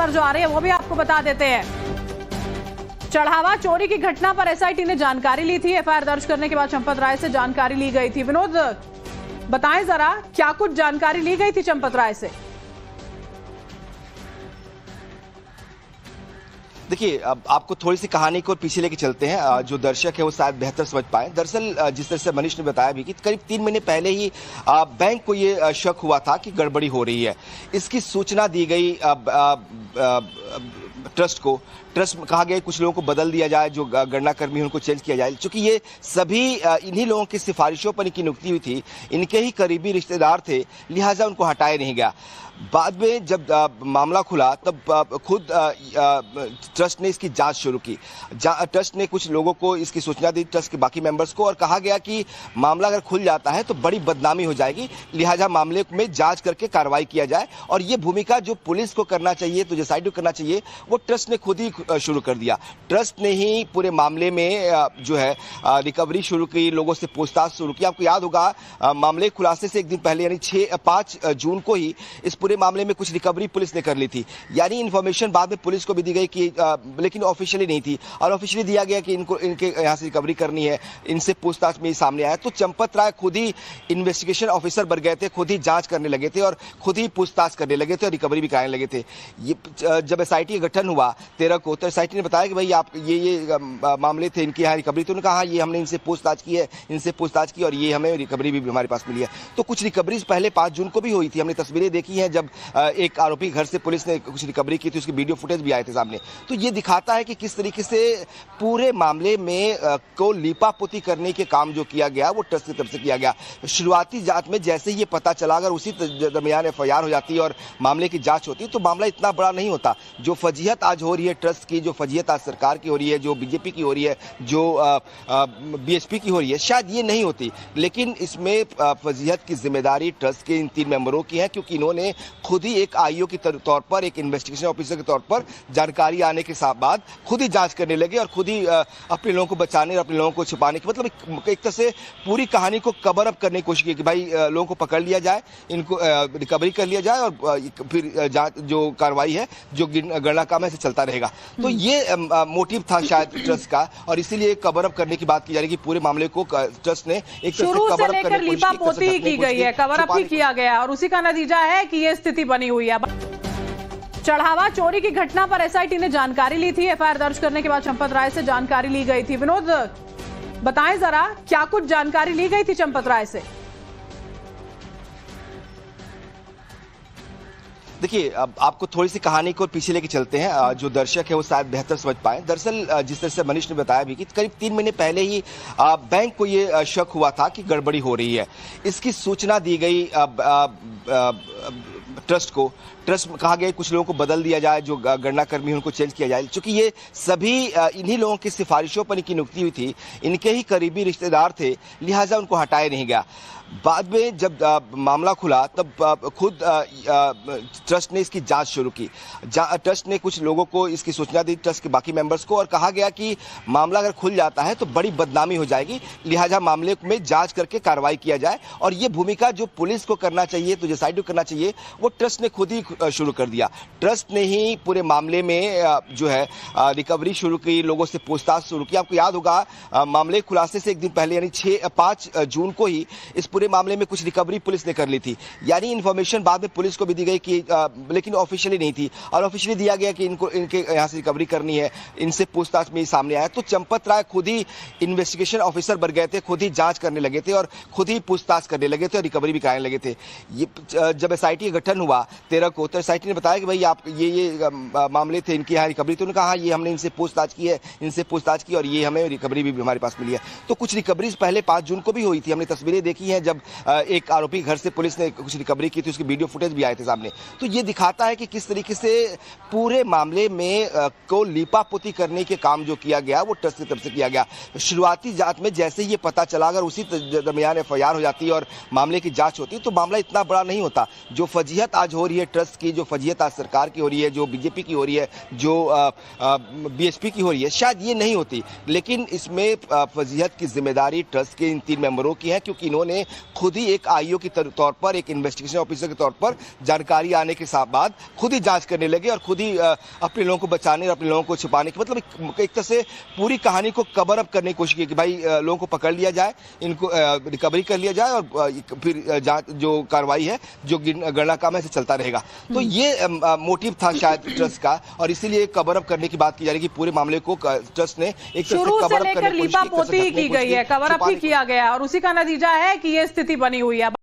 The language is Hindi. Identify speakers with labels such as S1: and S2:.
S1: खबर जो आ रही है वो भी आपको बता देते हैं। चढ़ावा चोरी की घटना पर एसआईटी ने जानकारी ली थी। एफआईआर दर्ज करने के बाद चंपत राय से जानकारी ली गई थी। विनोद, बताएं जरा क्या कुछ जानकारी ली गई थी चंपत राय से?
S2: देखिए, अब आपको थोड़ी सी कहानी को पीछे लेके चलते हैं, जो दर्शक है वो शायद बेहतर समझ पाए। दरअसल जिस तरह से मनीष ने बताया भी कि करीब 3 महीने पहले ही बैंक को ये शक हुआ था कि गड़बड़ी हो रही है। इसकी सूचना दी गई ट्रस्ट को। ट्रस्ट में कहा गया कुछ लोगों को बदल दिया जाए, जो गणना कर्मी है उनको चेंज किया जाए। चूंकि ये सभी इन्हीं लोगों की सिफारिशों पर इनकी नियुक्ति हुई थी, इनके ही करीबी रिश्तेदार थे, लिहाजा उनको हटाया नहीं गया। बाद में जब मामला खुला तब खुद ट्रस्ट ने इसकी जांच शुरू की। ट्रस्ट ने कुछ लोगों को इसकी सूचना दी, ट्रस्ट के बाकी मेंबर्स को, और कहा गया कि मामला अगर खुल जाता है तो बड़ी बदनामी हो जाएगी, लिहाजा मामले में जांच करके कार्रवाई किया जाए। और ये भूमिका जो पुलिस को करना चाहिए, तो जेएसआईटी को करना चाहिए, वो ट्रस्ट ने खुद ही शुरू कर दिया। ट्रस्ट ने ही पूरे मामले में जो है रिकवरी शुरू की, लोगों से पूछताछ शुरू की। आपको याद होगा मामले खुलासे से एक दिन पहले यानी 5 जून को ही इस पूरे मामले में कुछ रिकवरी पुलिस ने कर ली थी। यानी इन्फॉर्मेशन बाद में पुलिस को भी दी गई कि लेकिन ऑफिशियली नहीं थी, और ऑफिशियली दिया गया कि इनके यहाँ से रिकवरी करनी है, इनसे पूछताछ में सामने आया। तो चंपत राय खुद ही इन्वेस्टिगेशन ऑफिसर बन गए थे, खुद ही जांच करने लगे थे और खुद ही पूछताछ करने लगे थे और रिकवरी भी कराने लगे थे। ये जब एसआईटी का गठन हुआ 13 को, तो एसआईटी ने बताया कि भाई आप ये मामले थे, इनके यहाँ रिकवरी। तो उन्होंने कहा ये हमने इनसे पूछताछ की है, इनसे पूछताछ की, और ये हमें रिकवरी भी हमारे पास मिली है। तो कुछ रिकवरीज पहले 5 जून को भी हुई थी, हमने तस्वीरें देखी हैं जब एक आरोपी घर से पुलिस ने कुछ रिकवरी की थी, उसकी वीडियो फुटेज भी आए थे सामने। तो ये दिखाता है कि किस तरीके से पूरे मामले में को लीपापोती करने के काम जो किया गया वो ट्रस्ट की तरफ से किया गया। शुरुआती जांच में जैसे ही ये पता चला, अगर उसी दरमियान एफआईआर हो जाती और मामले की जांच होती तो मामला इतना बड़ा नहीं होता। जो फजीहत आज हो रही है ट्रस्ट की, जो फजीहत आज सरकार की हो रही है, जो बीजेपी की हो रही है, जो बीएसपी की हो रही है, शायद ये नहीं होती। लेकिन इसमें फजीहत की जिम्मेदारी ट्रस्ट के इन 3 मेंबरों की है, क्योंकि इन्होंने खुद ही एक आईओ के तौर पर, एक इन्वेस्टिगेशन ऑफिसर के तौर पर जानकारी आने के बाद खुद ही जांच करने लगे और खुद ही अपने लोगों को बचाने और अपने लोगों को छुपाने की, मतलब एक तरह से पूरी कहानी को कवर अप करने की कोशिश की कि भाई लोगों को पकड़ लिया जाए, इनको रिकवरी कर लिया जाए, और फिर जांच जो कार्रवाई है, जो गणना काम है, से चलता रहेगा। तो ये मोटिव था शायद ट्रस्ट का, और इसीलिए कवर अप करने की बात की जा रही है कि पूरे मामले को ट्रस्ट ने एक तरह से कवर अप करने की
S1: लीपापोती की गई है, कवर अप ही किया गया, और उसी का नतीजा है कि ये स्थिति बनी हुई है। चढ़ावा चोरी की घटना पर एसआईटी ने जानकारी ली थी। एफआईआर दर्ज करने के बाद चंपत राय से जानकारी ली गई थी। विनोद, बताएं जरा क्या कुछ जानकारी ली गई थी चंपत राय से?
S2: देखिए, अब आपको थोड़ी सी कहानी को पीछे लेके चलते हैं, जो दर्शक है वो शायद बेहतर समझ पाए। दरअसल जिस तरह से मनीष ने बताया भी कि करीब 3 महीने पहले ही बैंक को ये शक हुआ था कि गड़बड़ी हो रही है। इसकी सूचना दी गई ट्रस्ट को। ट्रस्ट में कहा गया कुछ लोगों को बदल दिया जाए, जो गणना कर्मी है उनको चेंज किया जाए। चूंकि ये सभी इन्हीं लोगों की सिफारिशों पर इनकी नियुक्ति हुई थी, इनके ही करीबी रिश्तेदार थे, लिहाजा उनको हटाया नहीं गया। बाद में जब मामला खुला तब खुद ट्रस्ट ने इसकी जांच शुरू की। ट्रस्ट ने कुछ लोगों को इसकी सूचना दी, ट्रस्ट के बाकी मेंबर्स को, और कहा गया कि मामला अगर खुल जाता है तो बड़ी बदनामी हो जाएगी, लिहाजा मामले में जांच करके कार्रवाई किया जाए। और ये भूमिका जो पुलिस को करना चाहिए, तो जेएसआईटी को करना चाहिए, वो ट्रस्ट ने खुद ही शुरू कर दिया। ट्रस्ट ने ही पूरे मामले में जो है रिकवरी शुरू की, लोगों से पूछताछ शुरू की। आपको याद होगा मामले खुलासे से एक दिन पहले यानी 5 जून को ही इस पूरे मामले में कुछ रिकवरी पुलिस ने कर ली थी। यानी इन्फॉर्मेशन बाद में पुलिस को भी दी गई कि लेकिन ऑफिशियली नहीं थी, और ऑफिशियली दिया गया कि इनके यहाँ से रिकवरी करनी है, इनसे पूछताछ में सामने आया। तो चंपत राय खुद ही इन्वेस्टिगेशन ऑफिसर बन गए थे, खुद ही जांच करने लगे थे और खुद ही पूछताछ करने लगे थे और रिकवरी भी कराने लगे थे। ये जब एसआईटी का गठन हुआ 13 को, तो एसआईटी ने बताया कि भाई आप ये मामले थे, इनके यहाँ रिकवरी। तो उन्होंने कहा ये हमने इनसे पूछताछ की है, इनसे पूछताछ की, और ये हमें रिकवरी भी हमारे पास मिली है। तो कुछ रिकवरीज पहले 5 जून को भी हुई थी, हमने तस्वीरें देखी हैं जब एक आरोपी घर से पुलिस ने कुछ रिकवरी की थी, उसकी वीडियो फुटेज भी आए थे सामने। तो ये दिखाता है कि किस तरीके से पूरे मामले में को लीपापोती करने के काम जो किया गया वो ट्रस्ट की तरफ से किया गया। शुरुआती जांच में जैसे ही ये पता चला, अगर उसी दरमियान एफआईआर हो जाती और मामले की जांच होती तो मामला इतना बड़ा नहीं होता। जो फजीहत आज हो रही है ट्रस्ट की, जो फजीहत आज सरकार की हो रही है, जो बीजेपी की हो रही है, जो बीएसपी की हो रही है, शायद ये नहीं होती, लेकिन इसमें फजीहत की जिम्मेदारी ट्रस्ट के इन 3 मेंबरों की है, क्योंकि इन्होंने खुद ही एक आईओ के तौर पर, एक इन्वेस्टिगेशन ऑफिसर के तौर पर जानकारी आने के बाद खुद ही जांच करने लगे और खुद ही अपने लोगों को बचाने और अपने लोगों को छुपाने की, मतलब एक तरह से पूरी कहानी को कवर अप करने की कोशिश की कि भाई लोगों को पकड़ लिया जाए, इनको रिकवरी कर लिया जाए और फिर जांच जो कार्रवाई है, जो गणना काम है, ऐसे चलता रहेगा। तो ये मोटिव था शायद ट्रस्ट का, और इसीलिए कवर अप करने की बात की जा रही है कि पूरे मामले को ट्रस्ट ने एक
S1: शुरू से लेकर लीपापोती की गई है, कवर अप ही किया गया और उसी का नतीजा है कि ये स्थिति बनी हुई है।